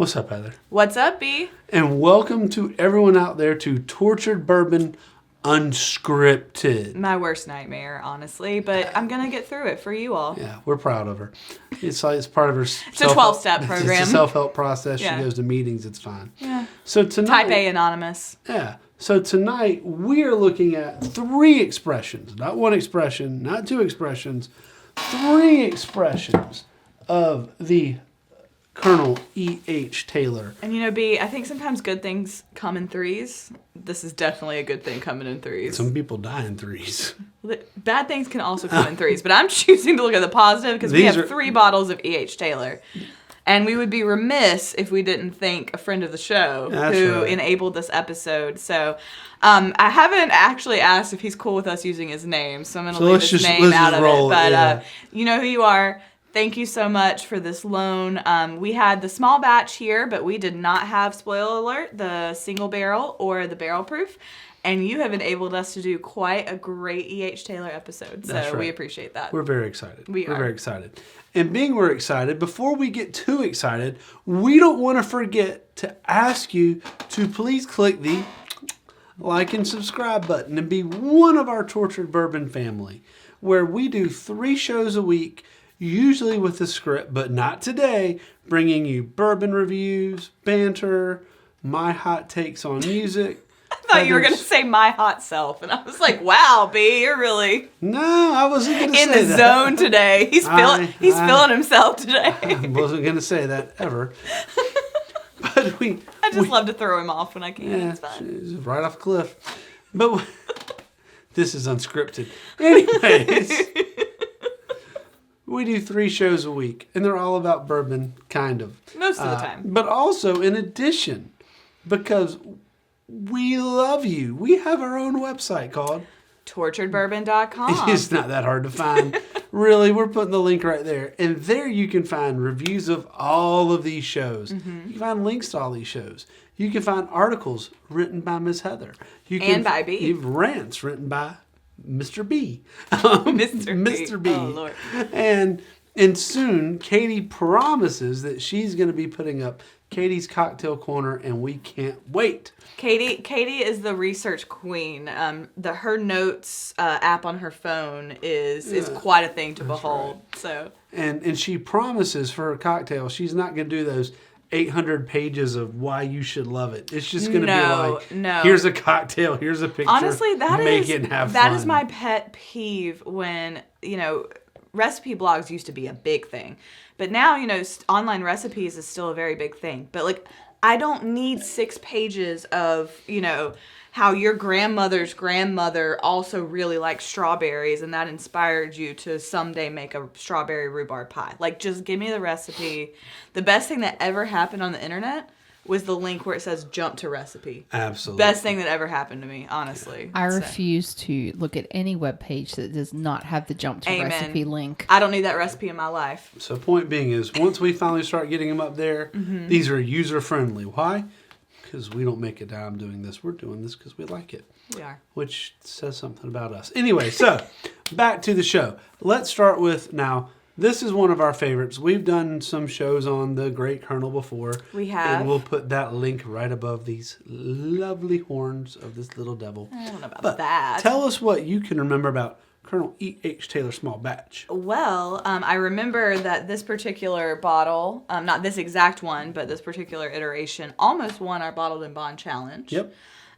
What's up, Heather? What's up, B? And welcome to everyone out there to Tortured Bourbon Unscripted. My worst nightmare, honestly, but I'm going to get through it for you all. Yeah, we're proud of her. It's part of her It's a 12-step program. It's a self-help process. Yeah. She goes to meetings. It's fine. Yeah. So tonight, Type A anonymous. Yeah. So tonight we are looking at 3 expressions, not 1 expression, not 2 expressions, 3 expressions of the Colonel E.H. Taylor. And you know, B, I think sometimes good things come in threes. This is definitely a good thing coming in threes. Some people die in threes. Bad things can also come in threes, but I'm choosing to look at the positive because we have 3 bottles of E.H. Taylor. And we would be remiss if we didn't thank a friend of the show who enabled this episode. So I haven't actually asked if he's cool with us using his name, so I'm going to leave his name out of it. But you know who you are. Thank you so much for this loan. We had the small batch here, but we did not have, spoiler alert, the single barrel or the barrel proof. And you have enabled us to do quite a great E.H. Taylor episode. So we appreciate that. We're very excited. We're very excited. And being we're excited, before we get too excited, we don't want to forget to ask you to please click the like and subscribe button and be one of our Tortured Bourbon family, where we do 3 shows a week, usually with a script, but not today, bringing you bourbon reviews, banter, my hot takes on music. I thought you were going to say my hot self, and I was like, wow, B, you're really No, I wasn't going to say that. in the zone today. He's feeling himself today. I wasn't going to say that ever. But I just love to throw him off when I can. Yeah, it's fine. It's right off a cliff. But this is unscripted. Anyways, we do 3 shows a week, and they're all about bourbon, kind of. Most of the time. But also, in addition, because we love you, we have our own website called TorturedBourbon.com. It's not that hard to find. Really, we're putting the link right there. And there you can find reviews of all of these shows. Mm-hmm. You can find links to all these shows. You can find articles written by Miss Heather. And by B. You have rants written by Mr. B. Mr. B. Oh, Lord. And soon, Katie promises that she's going to be putting up Katie's Cocktail Corner, and we can't wait. Katie is the research queen. Her notes app on her phone is quite a thing to behold. Right. So and she promises for her cocktail, she's not going to do those 800 pages of why you should love it. It's just going to be like, here's a cocktail, here's a picture. Honestly, make it and have fun. That is my pet peeve when, recipe blogs used to be a big thing. But now, online recipes is still a very big thing. But, I don't need 6 pages of, how your grandmother's grandmother also really liked strawberries and that inspired you to someday make a strawberry rhubarb pie. Just give me the recipe. The best thing that ever happened on the internet was the link where it says jump to recipe. Absolutely. Best thing that ever happened to me, honestly. I refuse to look at any web page that does not have the jump to recipe link. I don't need that recipe in my life. So point being is, once we finally start getting them up there, these are user-friendly. Why? Because we don't make a dime doing this. We're doing this because we like it. We are. Which says something about us. Anyway, so back to the show. Let's start with now. This is one of our favorites. We've done some shows on the Great Colonel before. We have. And we'll put that link right above these lovely horns of this little devil. I don't know about that. Tell us what you can remember about Colonel E.H. Taylor Small Batch. Well, I remember that this particular bottle, not this exact one, but this particular iteration, almost won our Bottled and Bond challenge. Yep.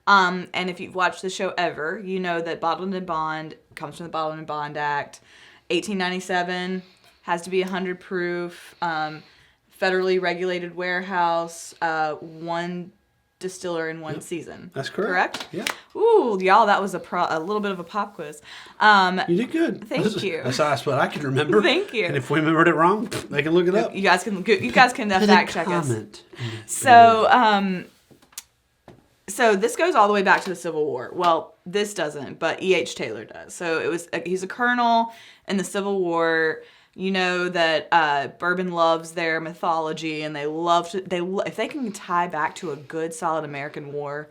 And if you've watched the show ever, you know that Bottled and Bond comes from the Bottled and Bond Act, 1897. Has to be 100 proof, federally regulated warehouse, 1 distiller in 1 season. That's correct. Yeah. Ooh, y'all, that was a little bit of a pop quiz. You did good. Thank you. That's what I can remember. Thank you. And if we remembered it wrong, they can look it up. You guys can fact check us. So this goes all the way back to the Civil War. Well, this doesn't, but E.H. Taylor does. So he's a colonel in the Civil War. You know that bourbon loves their mythology, and they love to. If they can tie back to a good, solid American war,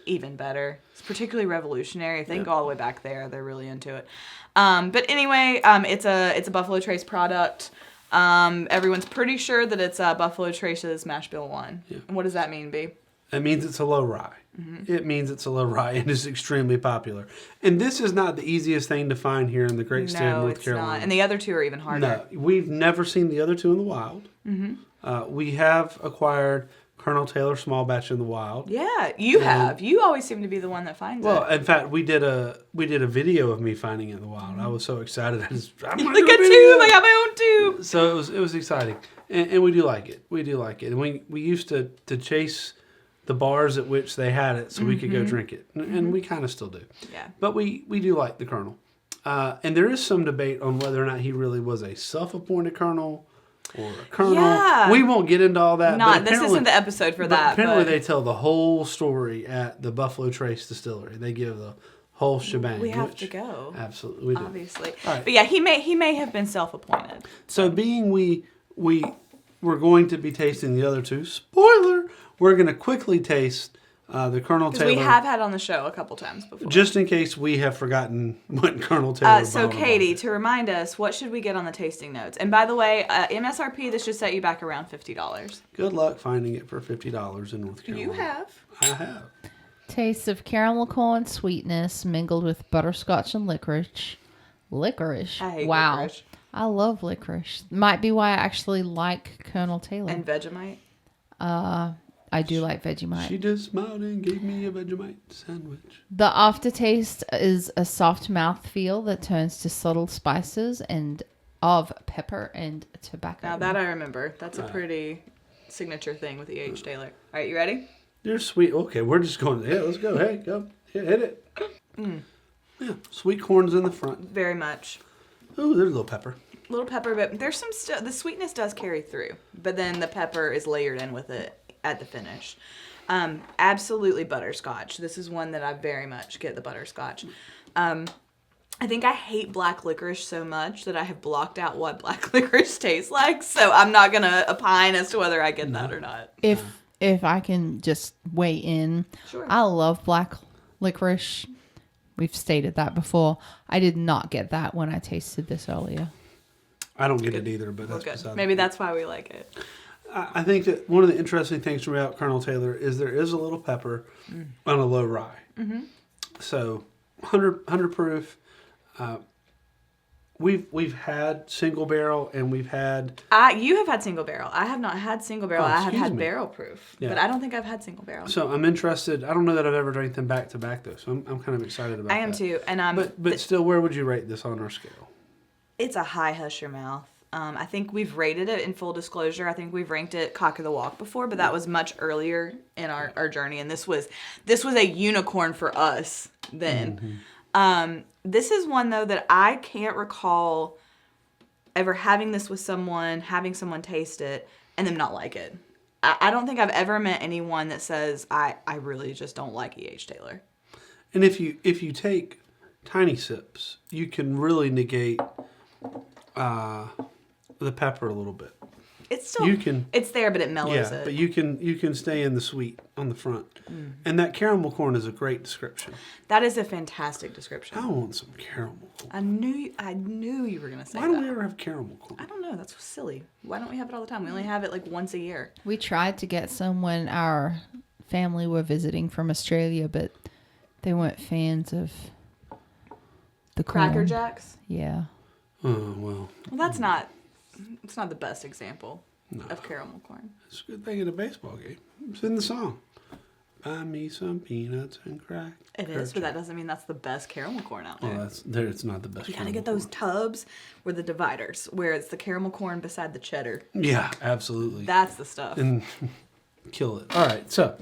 even better. It's particularly revolutionary. If they can go all the way back there, they're really into it. But anyway, it's a Buffalo Trace product. Everyone's pretty sure that it's Buffalo Trace's Mash Bill 1. Yeah. And what does that mean, B? It means it's a low rye. Mm-hmm. It means it's a low rye and is extremely popular. And this is not the easiest thing to find here in the great state of North Carolina. Not. And the other two are even harder. No, we've never seen the other two in the wild. Mm-hmm. We have acquired Colonel Taylor small batch in the wild. Yeah, you have. You always seem to be the one that finds it. Well, in fact, we did a video of me finding it in the wild. Mm-hmm. I was so excited. I'm like a tube. I got my own tube. So it was exciting, and we do like it. We do like it, and we used to chase the bars at which they had it so we could go drink it, and we kind of still do. Yeah. But we do like the Colonel, and there is some debate on whether or not he really was a self-appointed colonel. Or a colonel. Yeah. We won't get into all that. This isn't the episode for that. Apparently, they tell the whole story at the Buffalo Trace Distillery. They give the whole shebang. We have to go. Absolutely, we do. Obviously. Right. But yeah, he may have been self-appointed. So being we're going to be tasting the other two. Spoiler: we're going to quickly taste the Colonel Taylor. We have had on the show a couple times before. Just in case we have forgotten what Colonel Taylor. So Katie, to remind us, what should we get on the tasting notes? And by the way, MSRP, this should set you back around $50. Good luck finding it for $50 in North Carolina. You have. I have. Taste of caramel corn sweetness mingled with butterscotch and licorice. Licorice. I hate wow. licorice. I love licorice. Might be why I actually like Colonel Taylor. And Vegemite. I do like Vegemite. She just smiled and gave me a Vegemite sandwich. The aftertaste is a soft mouthfeel that turns to subtle spices and of pepper and tobacco. Now that I remember. That's a pretty signature thing with E.H. Taylor. All right, you ready? You're sweet. Okay, we're just going. Yeah, let's go. Hey, go. Yeah, hit it. Yeah, sweet corn's in the front. Very much. Oh, there's a little pepper. Little pepper, but there's some the sweetness does carry through, but then the pepper is layered in with it at the finish. Absolutely butterscotch. This is one that I very much get the butterscotch. I think I hate black licorice so much that I have blocked out what black licorice tastes like, so I'm not going to opine as to whether I get that or not. If I can just weigh in, sure. I love black licorice. We've stated that before. I did not get that when I tasted this earlier. I don't get it either, but that's good. Maybe that's why we like it. I think that one of the interesting things about Colonel Taylor is there is a little pepper on a low rye. Mm-hmm. So 100 proof. We've had single barrel and we've had. You have had single barrel. I have not had single barrel. I have had barrel proof, but I don't think I've had single barrel. So I'm interested. I don't know that I've ever drank them back to back though. So I'm kind of excited about. I am too, and but still, where would you rate this on our scale? It's a high hush your mouth. I think we've rated it in full disclosure. I think we've ranked it cock of the walk before, but that was much earlier in our journey, and this was a unicorn for us then. Mm-hmm. This is one though that I can't recall ever having this with someone, having someone taste it, and them not like it. I don't think I've ever met anyone that says I really just don't like E.H. Taylor. And if you take tiny sips, you can really negate the pepper a little bit. It's still it's there, but it mellows it. But you can stay in the sweet on the front. Mm. And that caramel corn is a great description. That is a fantastic description. I want some caramel corn. I knew you were gonna say that. Why don't we ever have caramel corn? I don't know. That's silly. Why don't we have it all the time? We only have it like once a year. We tried to get some when our family were visiting from Australia, but they weren't fans of the corn. Cracker Jacks? Yeah. Oh, well. Well, it's not the best example of caramel corn. It's a good thing at a baseball game. It's in the song. Buy me some peanuts and crack. It is, but that doesn't mean that's the best caramel corn out there. Well, it's not the best. You gotta get those tubs where the dividers, where it's the caramel corn beside the cheddar. Yeah, absolutely. That's the stuff. And kill it. All right, so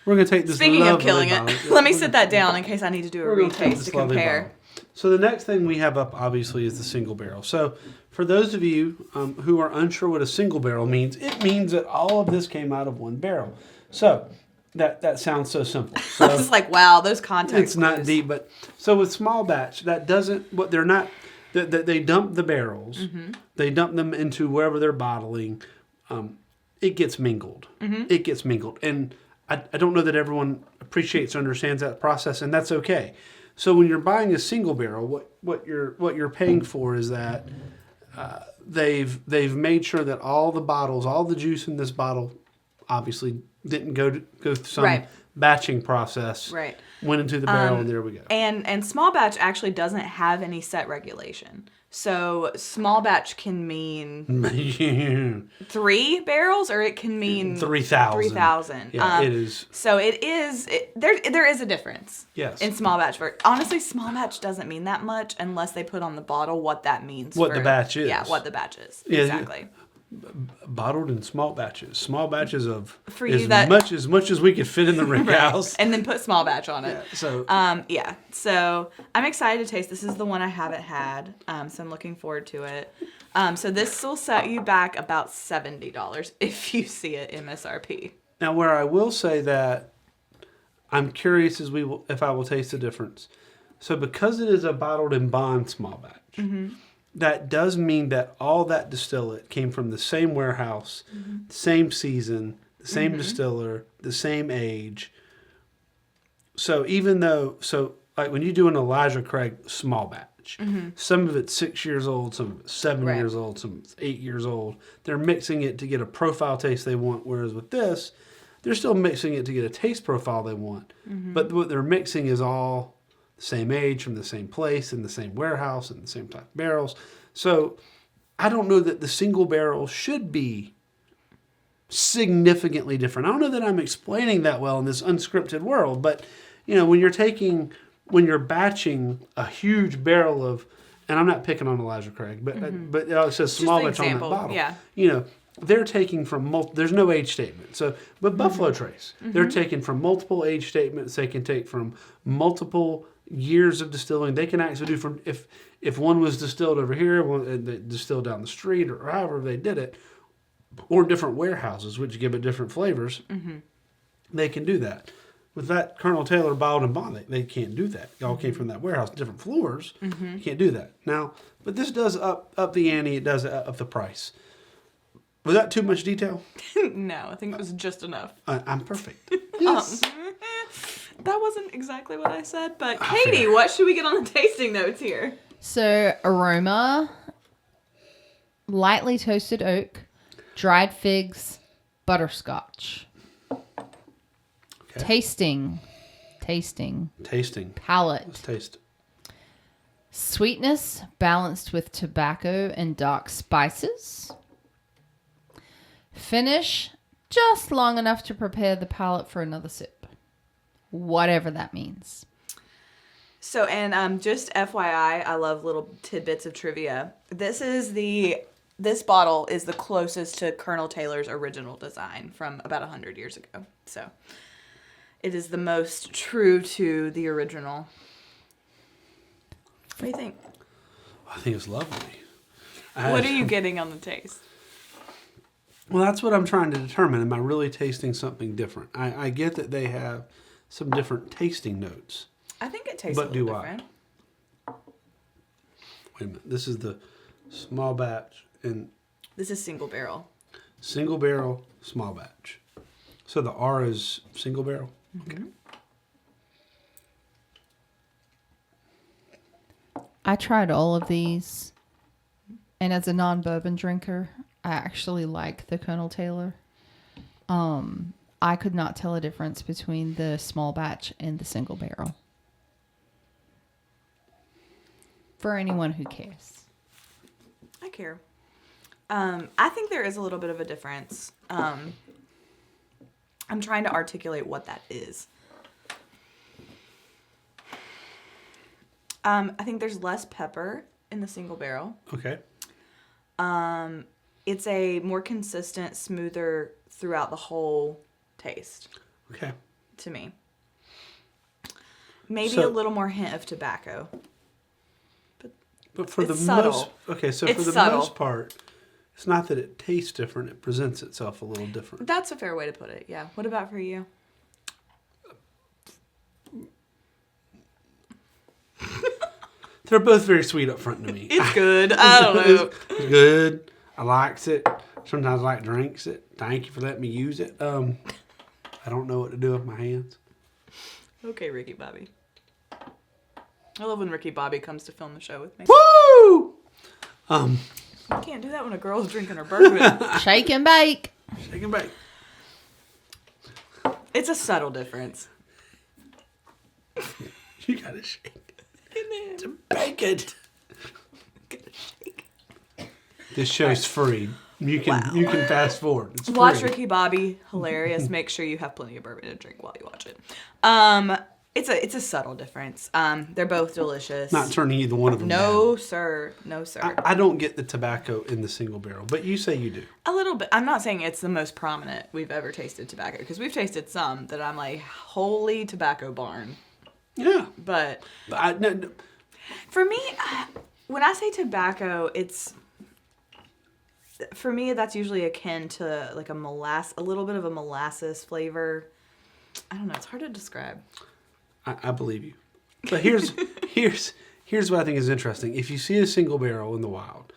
we're gonna take this. Speaking of killing it, let me sit that down in case I need to do a retaste to compare. So the next thing we have up, obviously, is the single barrel. So for those of you who are unsure what a single barrel means, it means that all of this came out of one barrel. So that sounds so simple. So it's like, wow, those context It's not deep, but so with small batch, that doesn't. What they're not. They dump the barrels. Mm-hmm. They dump them into wherever they're bottling. It gets mingled. Mm-hmm. It gets mingled, and I don't know that everyone appreciates or understands that process, and that's okay. So when you're buying a single barrel, what you're paying for is that they've made sure that all the bottles, all the juice in this bottle, obviously didn't go through some batching process. Right. Went into the barrel, and there we go. And small batch actually doesn't have any set regulation. So small batch can mean 3 barrels, or it can mean 3,000. 3,000. Yeah, it is. So there is a difference. Yes. In small batch. Honestly, small batch doesn't mean that much unless they put on the bottle what that means. What the batch is. Yeah, what the batch is. Yeah, exactly. Bottled in small batches of For you much as we could fit in the rickhouse. And then put small batch on it. Yeah, so I'm excited to taste. This is the one I haven't had, so I'm looking forward to it. So this will set you back about $70 if you see it MSRP. Now, where I will say that I'm curious if I will taste the difference. So because it is a bottled in bond small batch, that does mean that all that distillate came from the same warehouse, same season, the same distiller, the same age. So like when you do an Elijah Craig small batch, some of it's 6 years old, some of it's 7 years old, some of it's 8 years old. They're mixing it to get a profile taste they want, whereas with this, they're still mixing it to get a taste profile they want. But what they're mixing is all the same age, from the same place, in the same warehouse, in the same type of barrels. So I don't know that the single barrel should be significantly different. I don't know that I'm explaining that well in this unscripted world, but when you're batching a huge barrel of, and I'm not picking on Elijah Craig, but it says small batch on that bottle. Yeah. They're taking from there's no age statement. So, but Buffalo Trace, they're taking from multiple age statements. They can take from multiple years of distilling. They can actually do from if one was distilled over here, one they distilled down the street, or however they did it, or different warehouses which give it different flavors. They can do that. With that Colonel Taylor bottled and bond, they can't do that. It all came from that warehouse, different floors. You can't do that now. But this does up the ante. It does up the price. Was that too much detail? No, I think it was just enough. I'm perfect. Yes. That wasn't exactly what I said, but Katie, what should we get on the tasting notes here? So, aroma, lightly toasted oak, dried figs, butterscotch. Okay. Tasting. Palate. Let's taste it. Sweetness balanced with tobacco and dark spices. Finish just long enough to prepare the palate for another sip. Whatever that means. So, and just FYI, I love little tidbits of trivia. This bottle is the closest to Colonel Taylor's original design from about 100 years ago. So, it is the most true to the original. What do you think? I think it's lovely. What are you getting on the taste? Well, that's what I'm trying to determine. Am I really tasting something different? I get that they have some different tasting notes. I think it tastes a little different. Wait a minute. This is the small batch. And this is single barrel. Single barrel, small batch. So the R is single barrel? Okay. I tried all of these. And as a non-bourbon drinker, I actually like the Colonel Taylor. I could not tell a difference between the small batch and the single barrel. For anyone who cares. I care. I think there is a little bit of a difference. I'm trying to articulate what that is. I think there's less pepper in the single barrel. Okay. It's a more consistent, smoother throughout the whole taste. Okay. To me. Maybe a little more hint of tobacco. But for the subtle. most part, it's not that it tastes different, it presents itself a little different. That's a fair way to put it, yeah. What about for you? They're both very sweet up front to me. It's good. I don't know. It's good. I likes it. Sometimes I like drinks it. Thank you for letting me use it. I don't know what to do with my hands. Okay, Ricky Bobby. I love when Ricky Bobby comes to film the show with me. Woo! You can't do that when a girl's drinking her bourbon. Shake and bake. Shake and bake. It's a subtle difference. You gotta shake it. To bake it. Shake. This show's free. You can fast forward. It's free. Watch Ricky Bobby. Hilarious. Make sure you have plenty of bourbon to drink while you watch it. It's a subtle difference. They're both delicious. Not turning either one of them No, down. sir. No, sir. I don't get the tobacco in the single barrel, but you say you do. A little bit. I'm not saying it's the most prominent we've ever tasted tobacco, because we've tasted some that I'm like, holy tobacco barn. Yeah. But no. for me, when I say tobacco, for me, that's usually akin to like a little bit of a molasses flavor. I don't know. It's hard to describe. I believe you. But here's what I think is interesting. If you see a single barrel in the wild,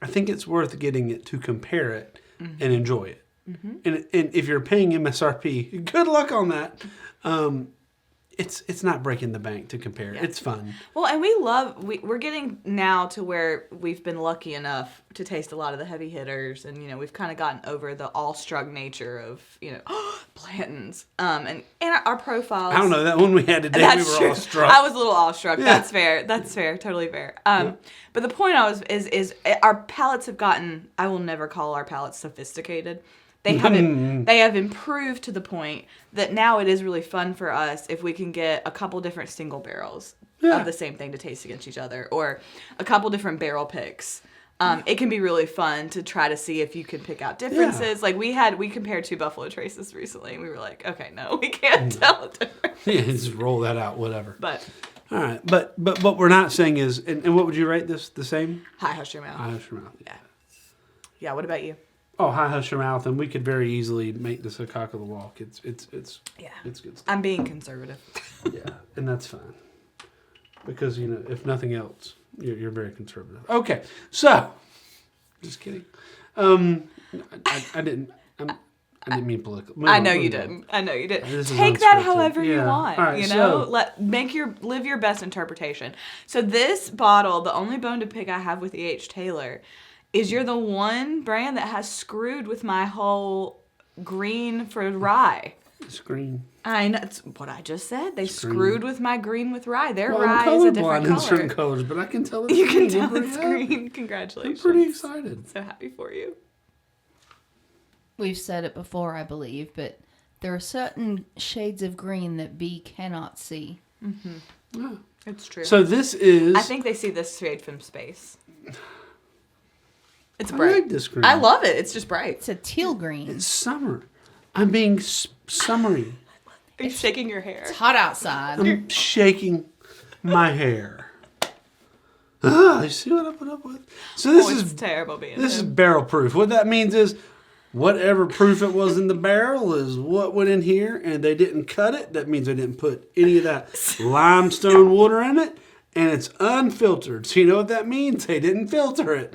I think it's worth getting it to compare it and enjoy it. Mm-hmm. And if you're paying MSRP, good luck on that. It's not breaking the bank to compare. Yeah. It's fun. Well, and we're getting now to where we've been lucky enough to taste a lot of the heavy hitters, and we've kind of gotten over the awestruck nature of Blanton's. And our profiles. I don't know, that one we had today, we were awestruck. I was a little awestruck. Yeah. That's fair. That's fair. Totally fair. But the point is our palates have gotten. I will never call our palates sophisticated. They have improved to the point that now it is really fun for us if we can get a couple different single barrels of the same thing to taste against each other, or a couple different barrel picks. It can be really fun to try to see if you can pick out differences. Yeah. Like we compared 2 Buffalo Traces recently, and we were like, okay, no, we can't tell the difference. Yeah, just roll that out, whatever. But all right, but what we're not saying is, and what would you rate this? The same? High Hush Your Mouth. High Hush Your Mouth. Yeah. Yeah. What about you? Oh, High Hush Your Mouth, and we could very easily make this a cock of the walk. It's good stuff. I'm being conservative. Yeah, and that's fine, because if nothing else, you're very conservative. Okay, so just kidding. I didn't mean political. I know you didn't. Take that however you want. Right, live your best interpretation. So this bottle, the only bone to pick I have with E.H. Taylor, is you're the one brand that has screwed with my whole green for rye. It's green. I know. It's what I just said. They screwed with my green with rye. Their well, rye is a different color. in certain colors, but I can tell it's green. You can tell it's green. Congratulations. I'm pretty excited. So happy for you. We've said it before, I believe, but there are certain shades of green that B cannot see. Mm-hmm. Yeah. It's true. So this is... I think they see this shade from space. It's bright. I like this green. I love it. It's just bright. It's a teal green. It's summer. I'm being summery. Are you shaking your hair? It's hot outside. I'm shaking my hair. You see what I put up with? So this is terrible being This is barrel proof. What that means is whatever proof it was in the barrel is what went in here, and they didn't cut it. That means they didn't put any of that limestone water in it, and it's unfiltered. So you know what that means? They didn't filter it.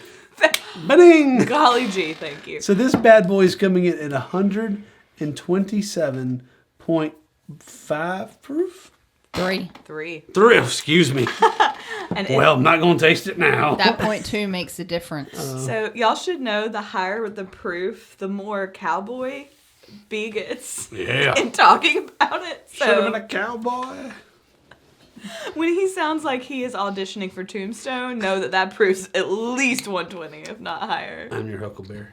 Ba-ding! Golly gee, thank you. So this bad boy is coming in at 127.5 proof? 3. 3, excuse me. And I'm not going to taste it now. That 0.2 makes a difference. So y'all should know the higher the proof, the more cowboy B gets in talking about it. So should have been a cowboy. When he sounds like he is auditioning for Tombstone, know that proof's at least 120, if not higher. I'm your Huckleberry.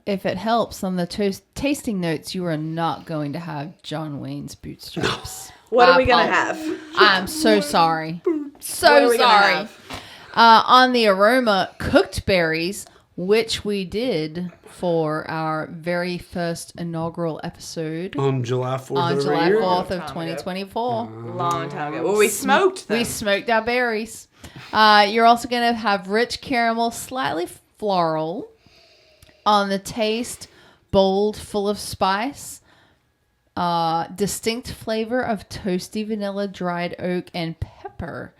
If it helps, on the tasting notes, you are not going to have John Wayne's bootstraps. What are we going to have? I'm so sorry. So sorry. On the aroma, cooked berries, which we did for our very first inaugural episode. On July 4th. On July 4th of 2024. Long time ago. Well, we smoked them. We smoked our berries. You're also going to have rich caramel, slightly floral. On the taste, bold, full of spice. Distinct flavor of toasty vanilla, dried oak, and pepper.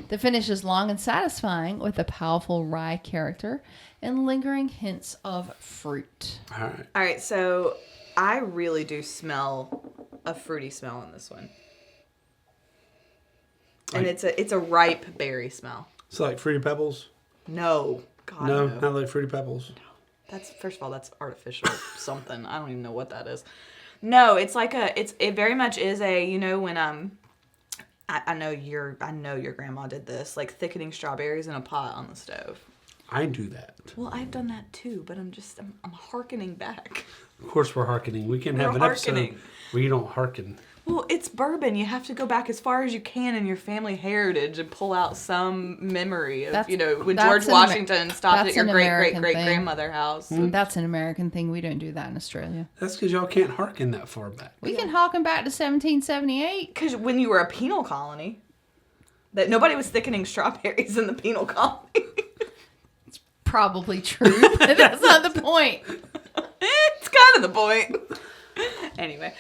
The finish is long and satisfying with a powerful rye character and lingering hints of fruit. All right, so I really do smell a fruity smell in this one. And it's a ripe berry smell. It's like Fruity Pebbles? No. God, No, no. not like Fruity Pebbles. That's, first of all, that's artificial something. I don't even know what that is. No, it's like it very much is a, you know, when I know your grandma did this, like thickening strawberries in a pot on the stove. I do that. Well, I've done that too, but I'm hearkening back. Of course we're hearkening. We can have an episode where you don't hearken. Well, it's bourbon. You have to go back as far as you can in your family heritage and pull out some memory of, when George Washington stopped at your great-great-great-grandmother's house. That's an American thing. We don't do that in Australia. That's because y'all can't hearken that far back. We can harken back to 1778. Because when you were a penal colony, that nobody was thickening strawberries in the penal colony. It's probably true, but that's not the point. It's kind of the point. Anyway.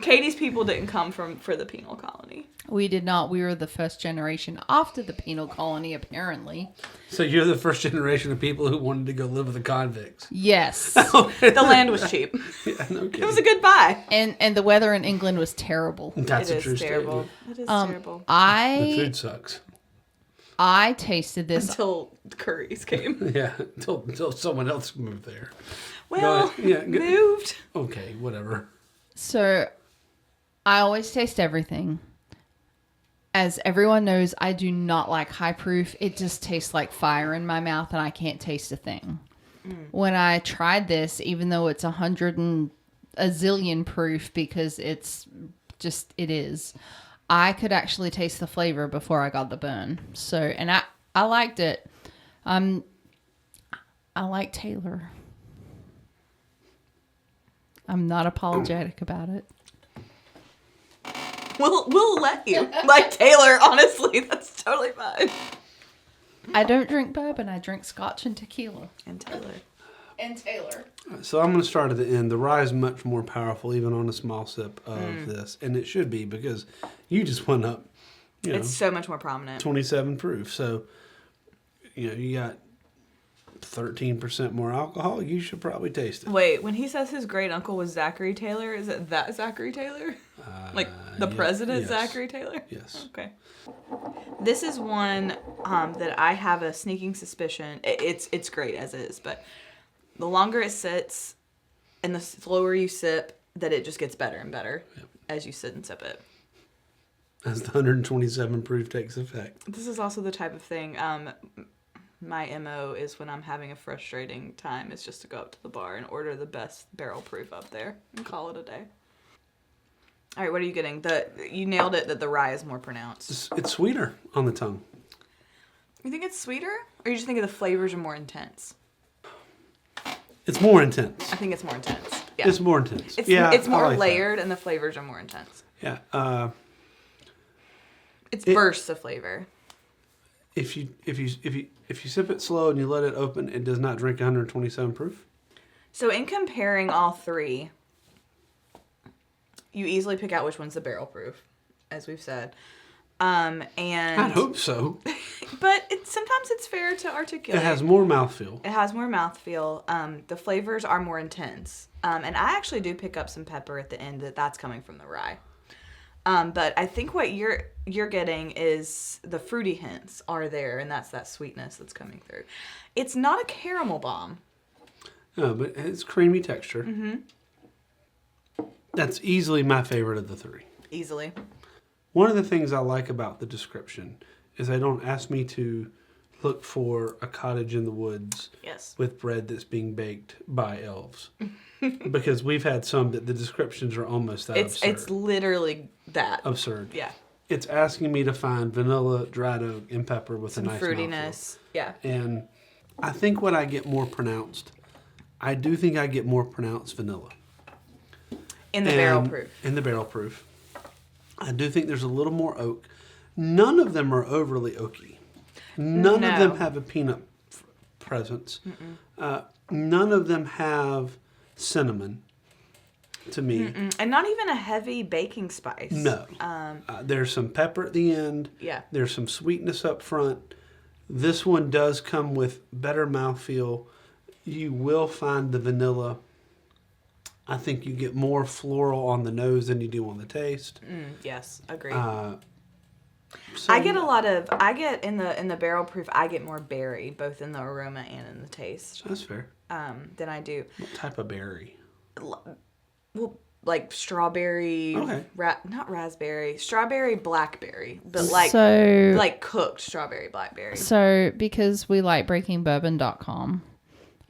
Katie's people didn't come for the penal colony. We did not. We were the first generation after the penal colony, apparently. So you're the first generation of people who wanted to go live with the convicts. Yes. The land was cheap. Yeah, no kidding. It was a good buy. And the weather in England was terrible. That's a true terrible. statement. It is terrible. The food sucks. I tasted this until the curries came. Yeah, until someone else moved there. Well, moved. Okay, whatever. So I always taste everything. As everyone knows, I do not like high proof. It just tastes like fire in my mouth and I can't taste a thing. When I tried this, even though it's 100 and a zillion proof because it is, I could actually taste the flavor before I got the burn. So, and I liked it. I like Taylor. I'm not apologetic about it. We'll let you. Like Taylor, honestly, that's totally fine. I don't drink bourbon. I drink scotch and tequila. And Taylor. So I'm going to start at the end. The rye is much more powerful, even on a small sip of this. And it should be because you just went up, it's so much more prominent. 27 proof. So, you got 13% more alcohol. You should probably taste it. Wait, when he says his great uncle was Zachary Taylor, is it that Zachary Taylor? Like the president, yes. Zachary Taylor? Yes. Okay. This is one that I have a sneaking suspicion. It's great as is, but the longer it sits and the slower you sip, that it just gets better and better as you sit and sip it. As the 127 proof takes effect. This is also the type of thing. My MO is when I'm having a frustrating time, is just to go up to the bar and order the best barrel proof up there and call it a day. All right, what are you getting? You nailed it that the rye is more pronounced. It's sweeter on the tongue. You think it's sweeter? Or you just think the flavors are more intense? It's more intense. I think it's more intense. Yeah. It's more intense. It's more layered and the flavors are more intense. Yeah. It's bursts of flavor. If you sip it slow and you let it open, it does not drink 127 proof. So in comparing all three, you easily pick out which one's the barrel proof, as we've said. And I hope so. But sometimes it's fair to articulate. It has more mouthfeel. The flavors are more intense. And I actually do pick up some pepper at the end that's coming from the rye. But I think what you're getting is the fruity hints are there, and that's that sweetness that's coming through. It's not a caramel bomb. No, but it's creamy texture. Mm-hmm. That's easily my favorite of the three. Easily. One of the things I like about the description is they don't ask me to look for a cottage in the woods with bread that's being baked by elves. Because we've had some that the descriptions are almost that absurd. It's literally that. Absurd. Yeah. It's asking me to find vanilla, dried oak, and pepper with some a nice fruitiness. mouthfeel. Yeah. And I think what I get more pronounced, I do think I get more pronounced vanilla. In the barrel proof. In the barrel proof. I do think there's a little more oak. None of them are overly oaky. None of them have a peanut presence. None of them have cinnamon, to me. And not even a heavy baking spice. No. There's some pepper at the end. Yeah. There's some sweetness up front. This one does come with better mouthfeel. You will find the vanilla. I think you get more floral on the nose than you do on the taste. Yes, agreed. So, I get in the barrel proof. I get more berry, both in the aroma and in the taste. That's fair. Than I do. What type of berry? Well, like strawberry. Okay. Not raspberry. Strawberry, blackberry, but like cooked strawberry blackberry. So because we like breakingbourbon.com,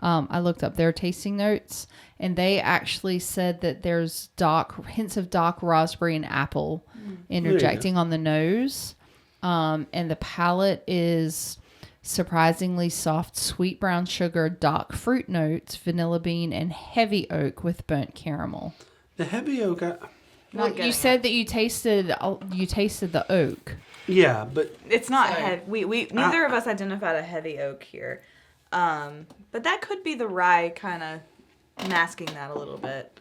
I looked up their tasting notes, and they actually said that there's hints of dark raspberry and apple interjecting on the nose. And the palate is surprisingly soft, sweet brown sugar, dark fruit notes, vanilla bean, and heavy oak with burnt caramel. The heavy oak. You said that you tasted the oak. Yeah, but it's not heavy. We neither of us identified a heavy oak here, but that could be the rye kind of masking that a little bit.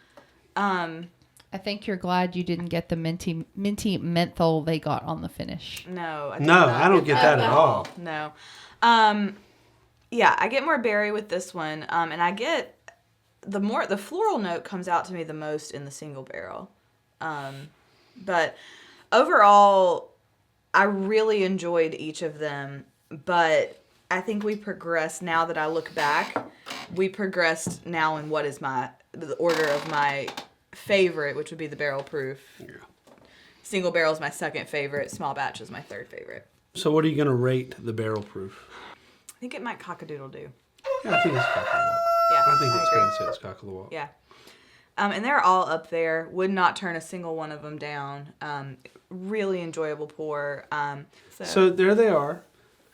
I think you're glad you didn't get the minty menthol they got on the finish. No, I don't get that at all. No. Yeah, I get more berry with this one, and I get the floral note comes out to me the most in the single barrel. But overall, I really enjoyed each of them, but I think we progressed. Now that I look back, we progressed now in what is the order of my favorite, which would be the barrel proof. Yeah. Single barrel is my second favorite. Small batch is my third favorite. So what are you going to rate the barrel proof? I think it might cock-a-doodle-doo. Yeah, I think it's cock-a-doodle. Yeah, I think it's fair to say it's cock-a-doodle. Yeah. And they're all up there. Would not turn a single one of them down. Really enjoyable pour. So there they are.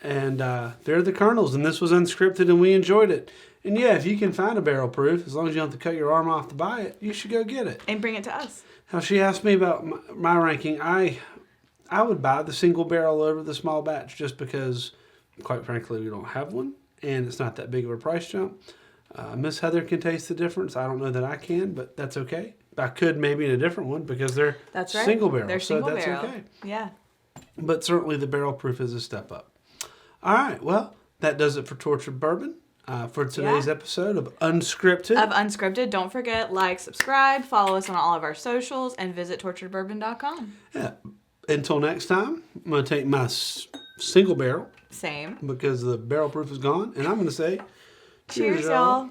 And they're the Colonels. And this was unscripted and we enjoyed it. And yeah, if you can find a barrel proof, as long as you don't have to cut your arm off to buy it, you should go get it. And bring it to us. Now, she asked me about my ranking. I would buy the single barrel over the small batch just because, quite frankly, we don't have one. And it's not that big of a price jump. Miss Heather can taste the difference. I don't know that I can, but that's okay. I could maybe in a different one because they're single barrel. They're single so that's barrel. Okay. Yeah. But certainly the barrel proof is a step up. All right. Well, that does it for Tortured Bourbon. For today's episode of Unscripted. Don't forget, subscribe, follow us on all of our socials, and visit torturedbourbon.com. Yeah. Until next time, I'm going to take my single barrel. Same. Because the barrel proof is gone. And I'm going to say, cheers y'all.